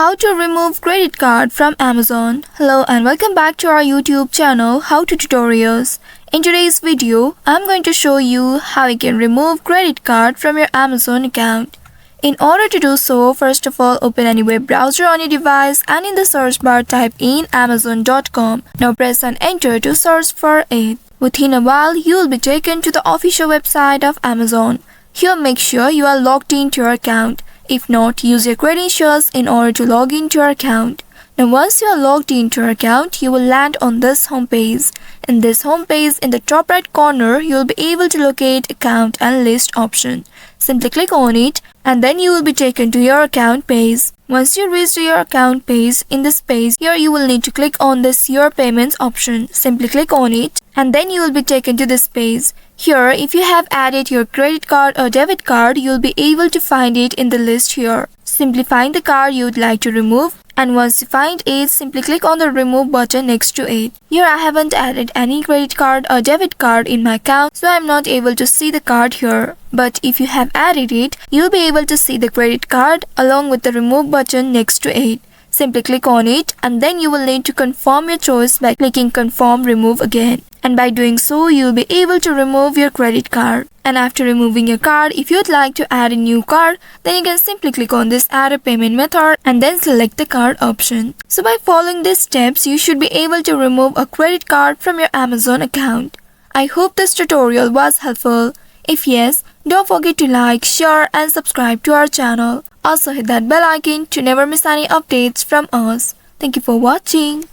How to remove credit card from Amazon. Hello and welcome back to our YouTube channel How to Tutorials. In today's video, I'm going to show you how you can remove credit card from your Amazon account. In order to do so, first of all, open any web browser on your device and in the search bar type in amazon.com. Now press on enter to search for it. Within a while, you will be taken to the official website of Amazon. Here make sure you are logged into your account. If not, use your credentials in order to log into your account. Now once you are logged into your account, you will land on this homepage. In this homepage, in the top right corner, you will be able to locate account and list option. Simply click on it and then you will be taken to your account page. Once you reach your account page, in this page, here you will need to click on this Your Payments option. Simply click on it and then you will be taken to this page. Here, if you have added your credit card or debit card, you will be able to find it in the list here. Simply find the card you would like to remove, and once you find it, simply click on the remove button next to it. Here I haven't added any credit card or debit card in my account, so I'm not able to see the card here. But if you have added it, you'll be able to see the credit card along with the remove button next to it. Simply click on it and then you will need to confirm your choice by clicking confirm remove again. And by doing so, you'll be able to remove your credit card. And after removing your card, if you'd like to add a new card, then you can simply click on this add a payment method and then select the card option. So by following these steps, you should be able to remove a credit card from your Amazon account. I hope this tutorial was helpful. If yes, don't forget to like, share and subscribe to our channel. Also hit that bell icon to never miss any updates from us. Thank you for watching.